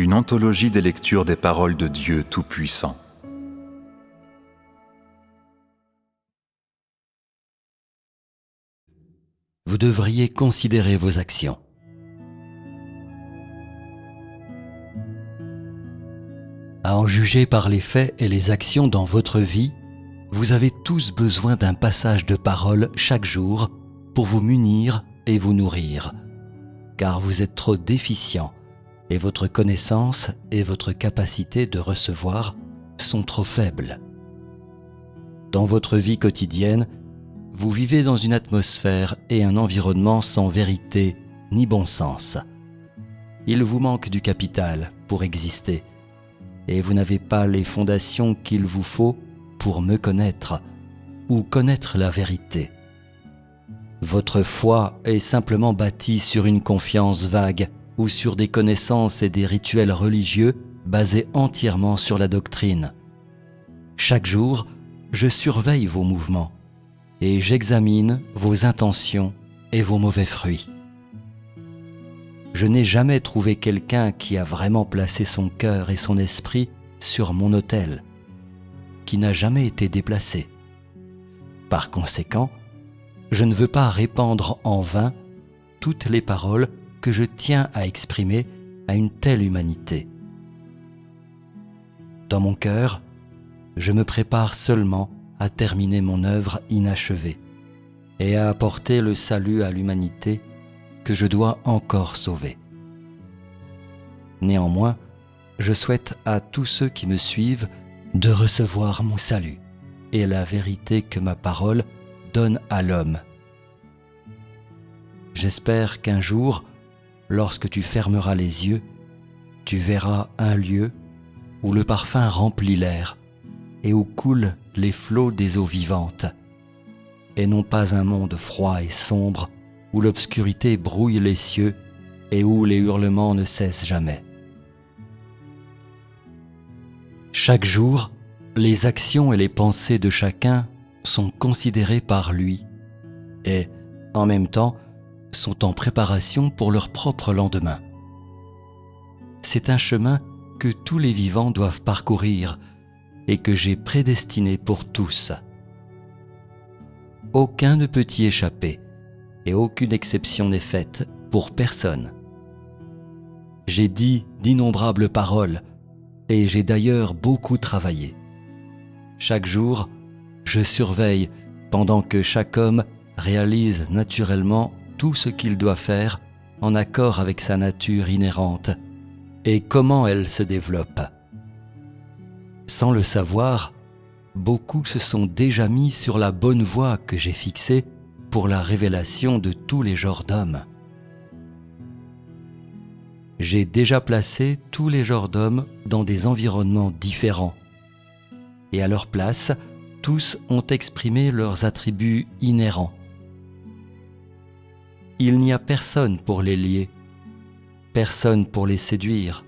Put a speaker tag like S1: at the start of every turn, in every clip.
S1: une anthologie des lectures des paroles de Dieu Tout-Puissant.
S2: Vous devriez considérer vos actions. À en juger par les faits et les actions dans votre vie, vous avez tous besoin d'un passage de parole chaque jour pour vous munir et vous nourrir, car vous êtes trop déficient et votre connaissance et votre capacité de recevoir sont trop faibles. Dans votre vie quotidienne, vous vivez dans une atmosphère et un environnement sans vérité ni bon sens. Il vous manque du capital pour exister et vous n'avez pas les fondations qu'il vous faut pour me connaître ou connaître la vérité. Votre foi est simplement bâtie sur une confiance vague ou sur des connaissances et des rituels religieux basés entièrement sur la doctrine. Chaque jour, je surveille vos mouvements et j'examine vos intentions et vos mauvais fruits. Je n'ai jamais trouvé quelqu'un qui a vraiment placé son cœur et son esprit sur mon autel, qui n'a jamais été déplacé. Par conséquent, je ne veux pas répandre en vain toutes les paroles que je tiens à exprimer à une telle humanité. Dans mon cœur, je me prépare seulement à terminer mon œuvre inachevée et à apporter le salut à l'humanité que je dois encore sauver. Néanmoins, je souhaite à tous ceux qui me suivent de recevoir mon salut et la vérité que ma parole donne à l'homme. J'espère qu'un jour, lorsque tu fermeras les yeux, tu verras un lieu où le parfum remplit l'air et où coulent les flots des eaux vivantes, et non pas un monde froid et sombre où l'obscurité brouille les cieux et où les hurlements ne cessent jamais. Chaque jour, les actions et les pensées de chacun sont considérées par lui et, en même temps, sont en préparation pour leur propre lendemain. C'est un chemin que tous les vivants doivent parcourir et que j'ai prédestiné pour tous. Aucun ne peut y échapper et aucune exception n'est faite pour personne. J'ai dit d'innombrables paroles et j'ai d'ailleurs beaucoup travaillé. Chaque jour, je surveille pendant que chaque homme réalise naturellement tout ce qu'il doit faire en accord avec sa nature inhérente et comment elle se développe. Sans le savoir, beaucoup se sont déjà mis sur la bonne voie que j'ai fixée pour la révélation de tous les genres d'hommes. J'ai déjà placé tous les genres d'hommes dans des environnements différents, et à leur place, tous ont exprimé leurs attributs inhérents. Il n'y a personne pour les lier, personne pour les séduire.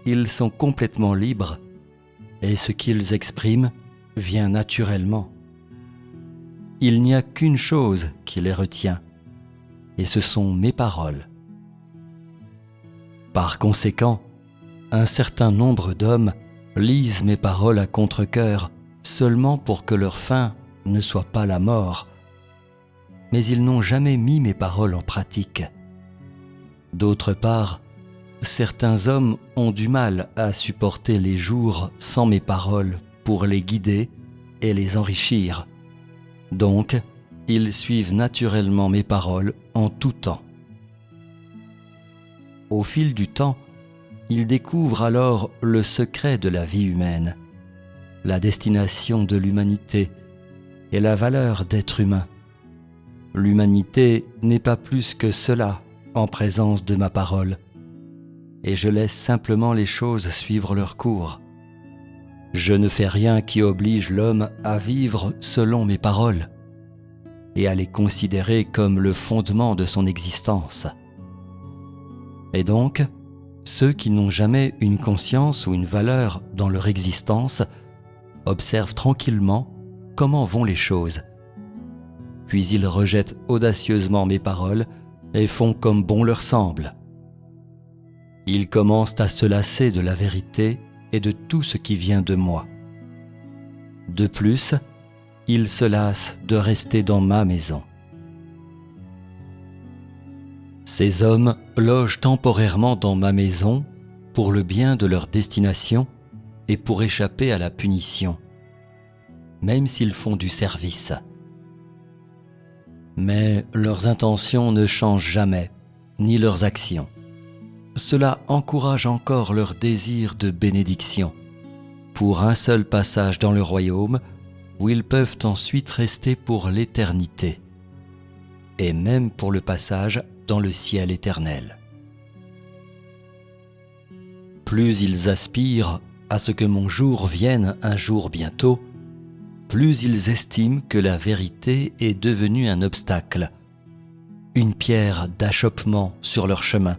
S2: Ils sont complètement libres et ce qu'ils expriment vient naturellement. Il n'y a qu'une chose qui les retient et ce sont mes paroles. Par conséquent, un certain nombre d'hommes lisent mes paroles à contre-cœur seulement pour que leur fin ne soit pas la mort, mais ils n'ont jamais mis mes paroles en pratique. D'autre part, certains hommes ont du mal à supporter les jours sans mes paroles pour les guider et les enrichir. Donc, ils suivent naturellement mes paroles en tout temps. Au fil du temps, ils découvrent alors le secret de la vie humaine, la destination de l'humanité et la valeur d'être humain. L'humanité n'est pas plus que cela en présence de ma parole, et je laisse simplement les choses suivre leur cours. Je ne fais rien qui oblige l'homme à vivre selon mes paroles et à les considérer comme le fondement de son existence. Et donc, ceux qui n'ont jamais une conscience ou une valeur dans leur existence observent tranquillement comment vont les choses. Puis ils rejettent audacieusement mes paroles et font comme bon leur semble. Ils commencent à se lasser de la vérité et de tout ce qui vient de moi. De plus, ils se lassent de rester dans ma maison. Ces hommes logent temporairement dans ma maison pour le bien de leur destination et pour échapper à la punition, même s'ils font du service. Mais leurs intentions ne changent jamais, ni leurs actions. Cela encourage encore leur désir de bénédiction, pour un seul passage dans le royaume où ils peuvent ensuite rester pour l'éternité, et même pour le passage dans le ciel éternel. Plus ils aspirent à ce que mon jour vienne un jour bientôt, plus ils estiment que la vérité est devenue un obstacle, une pierre d'achoppement sur leur chemin.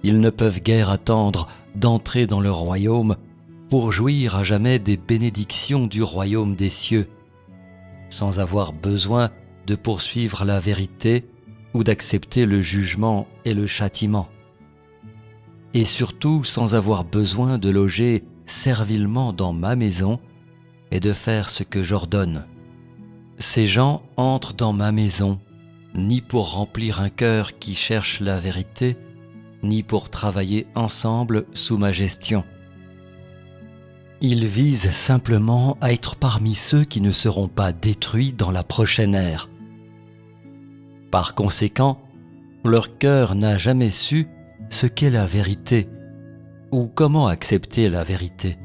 S2: Ils ne peuvent guère attendre d'entrer dans leur royaume pour jouir à jamais des bénédictions du royaume des cieux, sans avoir besoin de poursuivre la vérité ou d'accepter le jugement et le châtiment, et surtout sans avoir besoin de loger servilement dans ma maison et de faire ce que j'ordonne. Ces gens entrent dans ma maison, ni pour remplir un cœur qui cherche la vérité, ni pour travailler ensemble sous ma gestion. Ils visent simplement à être parmi ceux qui ne seront pas détruits dans la prochaine ère. Par conséquent, leur cœur n'a jamais su ce qu'est la vérité ou comment accepter la vérité.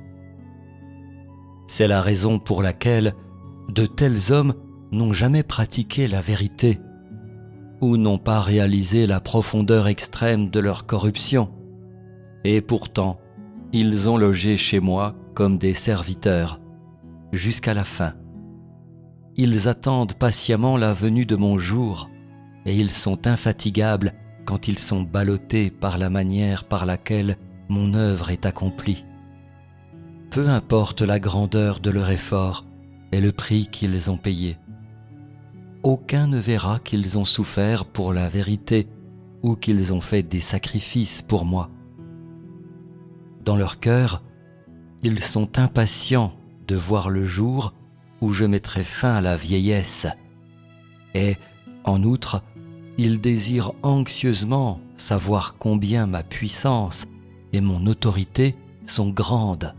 S2: C'est la raison pour laquelle de tels hommes n'ont jamais pratiqué la vérité ou n'ont pas réalisé la profondeur extrême de leur corruption. Et pourtant, ils ont logé chez moi comme des serviteurs, jusqu'à la fin. Ils attendent patiemment la venue de mon jour, et ils sont infatigables quand ils sont ballottés par la manière par laquelle mon œuvre est accomplie. Peu importe la grandeur de leur effort et le prix qu'ils ont payé. Aucun ne verra qu'ils ont souffert pour la vérité ou qu'ils ont fait des sacrifices pour moi. Dans leur cœur, ils sont impatients de voir le jour où je mettrai fin à la vieillesse. Et, en outre, ils désirent anxieusement savoir combien ma puissance et mon autorité sont grandes.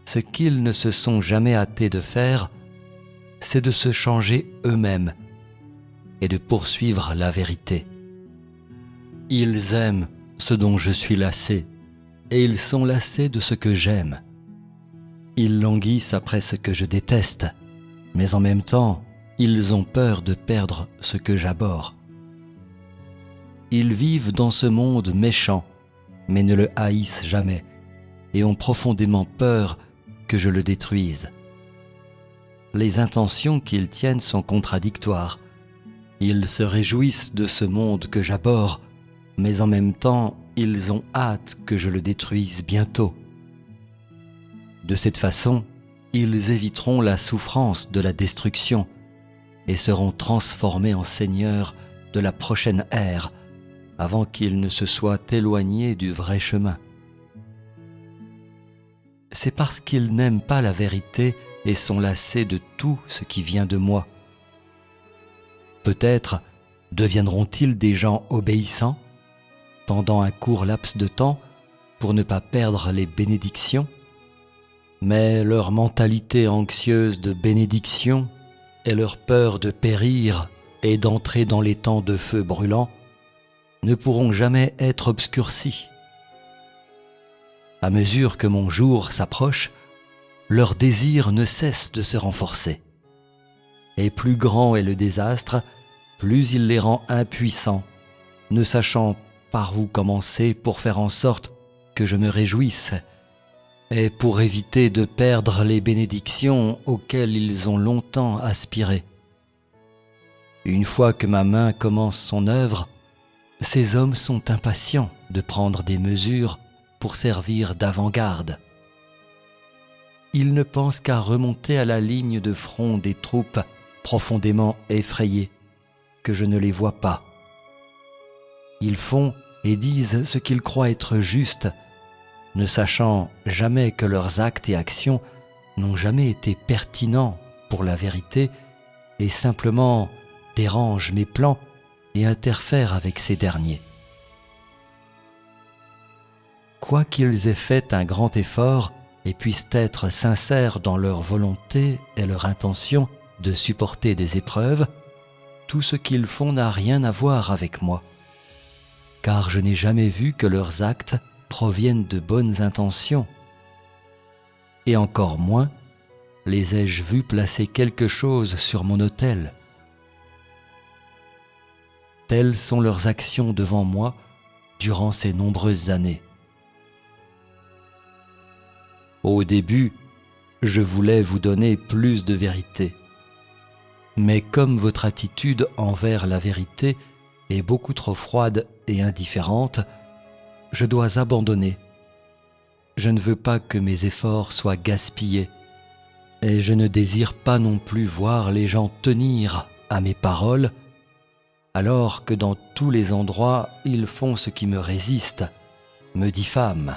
S2: Ce qu'ils ne se sont jamais hâtés de faire, c'est de se changer eux-mêmes et de poursuivre la vérité. Ils aiment ce dont je suis lassé, et ils sont lassés de ce que j'aime. Ils languissent après ce que je déteste, mais en même temps, ils ont peur de perdre ce que j'abhorre. Ils vivent dans ce monde méchant, mais ne le haïssent jamais, et ont profondément peur que je le détruise. Les intentions qu'ils tiennent sont contradictoires. Ils se réjouissent de ce monde que j'abhorre, mais en même temps, ils ont hâte que je le détruise bientôt. De cette façon, ils éviteront la souffrance de la destruction et seront transformés en seigneurs de la prochaine ère avant qu'ils ne se soient éloignés du vrai chemin. C'est parce qu'ils n'aiment pas la vérité et sont lassés de tout ce qui vient de moi. Peut-être deviendront-ils des gens obéissants, pendant un court laps de temps pour ne pas perdre les bénédictions, mais leur mentalité anxieuse de bénédiction et leur peur de périr et d'entrer dans les temps de feu brûlant ne pourront jamais être obscurcis. À mesure que mon jour s'approche, leur désir ne cesse de se renforcer. Et plus grand est le désastre, plus il les rend impuissants, ne sachant par où commencer pour faire en sorte que je me réjouisse, et pour éviter de perdre les bénédictions auxquelles ils ont longtemps aspiré. Une fois que ma main commence son œuvre, ces hommes sont impatients de prendre des mesures pour servir d'avant-garde. Ils ne pensent qu'à remonter à la ligne de front des troupes profondément effrayées, que je ne les vois pas. Ils font et disent ce qu'ils croient être juste, ne sachant jamais que leurs actes et actions n'ont jamais été pertinents pour la vérité et simplement dérangent mes plans et interfèrent avec ces derniers. Quoiqu'ils aient fait un grand effort et puissent être sincères dans leur volonté et leur intention de supporter des épreuves, tout ce qu'ils font n'a rien à voir avec moi, car je n'ai jamais vu que leurs actes proviennent de bonnes intentions, et encore moins les ai-je vus placer quelque chose sur mon autel. Telles sont leurs actions devant moi durant ces nombreuses années. Au début, je voulais vous donner plus de vérité. Mais comme votre attitude envers la vérité est beaucoup trop froide et indifférente, je dois abandonner. Je ne veux pas que mes efforts soient gaspillés, et je ne désire pas non plus voir les gens tenir à mes paroles, alors que dans tous les endroits ils font ce qui me résiste, me diffament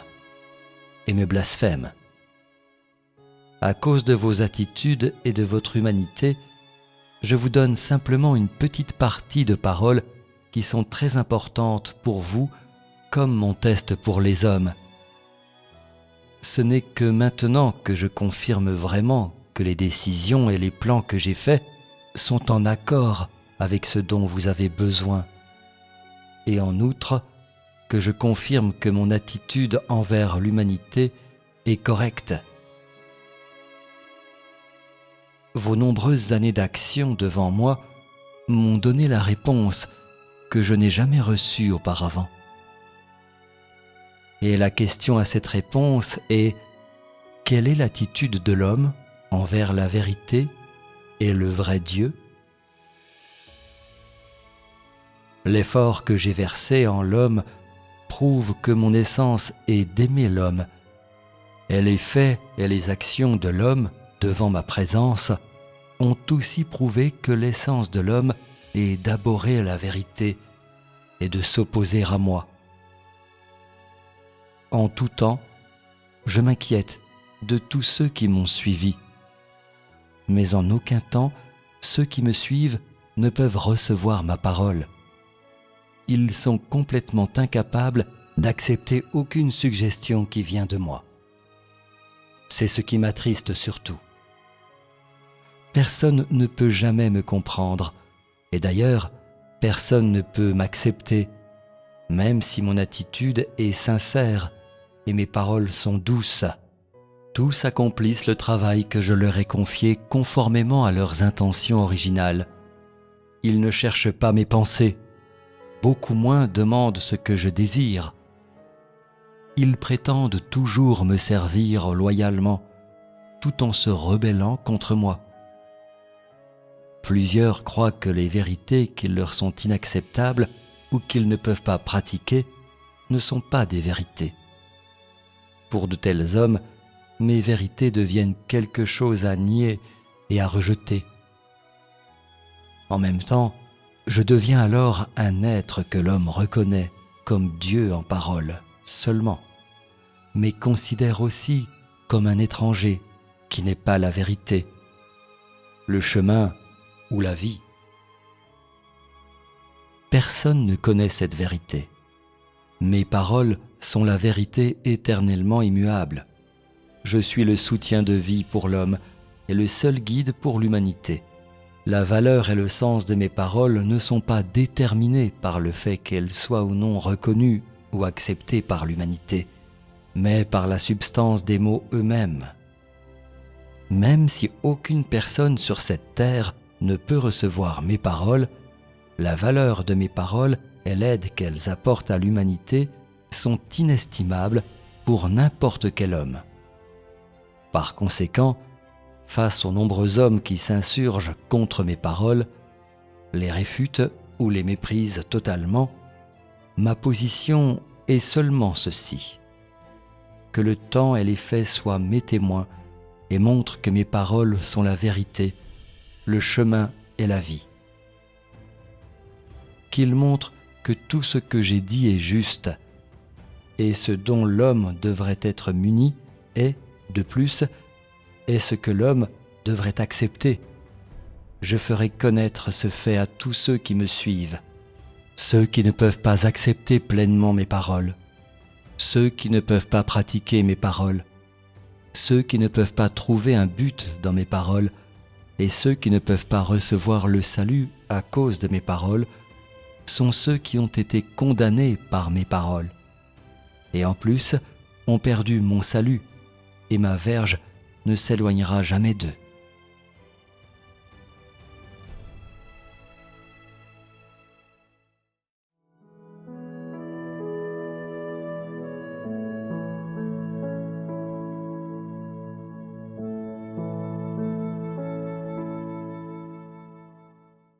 S2: et me blasphèment. À cause de vos attitudes et de votre humanité, je vous donne simplement une petite partie de paroles qui sont très importantes pour vous comme mon test pour les hommes. Ce n'est que maintenant que je confirme vraiment que les décisions et les plans que j'ai faits sont en accord avec ce dont vous avez besoin. Et en outre, que je confirme que mon attitude envers l'humanité est correcte. Vos nombreuses années d'action devant moi m'ont donné la réponse que je n'ai jamais reçue auparavant. Et la question à cette réponse est: quelle est l'attitude de l'homme envers la vérité et le vrai Dieu? L'effort que j'ai versé en l'homme prouve que mon essence est d'aimer l'homme, et les faits et les actions de l'homme devant ma présence ont aussi prouvé que l'essence de l'homme est d'abhorrer la vérité et de s'opposer à moi. En tout temps, je m'inquiète de tous ceux qui m'ont suivi, mais en aucun temps ceux qui me suivent ne peuvent recevoir ma parole. Ils sont complètement incapables d'accepter aucune suggestion qui vient de moi. C'est ce qui m'attriste surtout. Personne ne peut jamais me comprendre, et d'ailleurs, personne ne peut m'accepter, même si mon attitude est sincère et mes paroles sont douces. Tous accomplissent le travail que je leur ai confié conformément à leurs intentions originales. Ils ne cherchent pas mes pensées, beaucoup moins demandent ce que je désire. Ils prétendent toujours me servir loyalement, tout en se rebellant contre moi. Plusieurs croient que les vérités qui leur sont inacceptables ou qu'ils ne peuvent pas pratiquer ne sont pas des vérités. Pour de tels hommes, mes vérités deviennent quelque chose à nier et à rejeter. En même temps, je deviens alors un être que l'homme reconnaît comme Dieu en parole seulement, mais considère aussi comme un étranger qui n'est pas la vérité, le chemin ou la vie. Personne ne connaît cette vérité. Mes paroles sont la vérité éternellement immuable. Je suis le soutien de vie pour l'homme et le seul guide pour l'humanité. La valeur et le sens de mes paroles ne sont pas déterminés par le fait qu'elles soient ou non reconnues ou acceptées par l'humanité, mais par la substance des mots eux-mêmes. Même si aucune personne sur cette terre ne peut recevoir mes paroles, la valeur de mes paroles et l'aide qu'elles apportent à l'humanité sont inestimables pour n'importe quel homme. Par conséquent, face aux nombreux hommes qui s'insurgent contre mes paroles, les réfutent ou les méprisent totalement, ma position est seulement ceci: que le temps et les faits soient mes témoins et montrent que mes paroles sont la vérité, le chemin et la vie. Qu'ils montrent que tout ce que j'ai dit est juste. Et ce dont l'homme devrait être muni est, de plus, est ce que l'homme devrait accepter. Je ferai connaître ce fait à tous ceux qui me suivent, ceux qui ne peuvent pas accepter pleinement mes paroles, ceux qui ne peuvent pas pratiquer mes paroles, ceux qui ne peuvent pas trouver un but dans mes paroles, et ceux qui ne peuvent pas recevoir le salut à cause de mes paroles, sont ceux qui ont été condamnés par mes paroles. Et en plus, ont perdu mon salut, et ma verge ne s'éloignera jamais d'eux.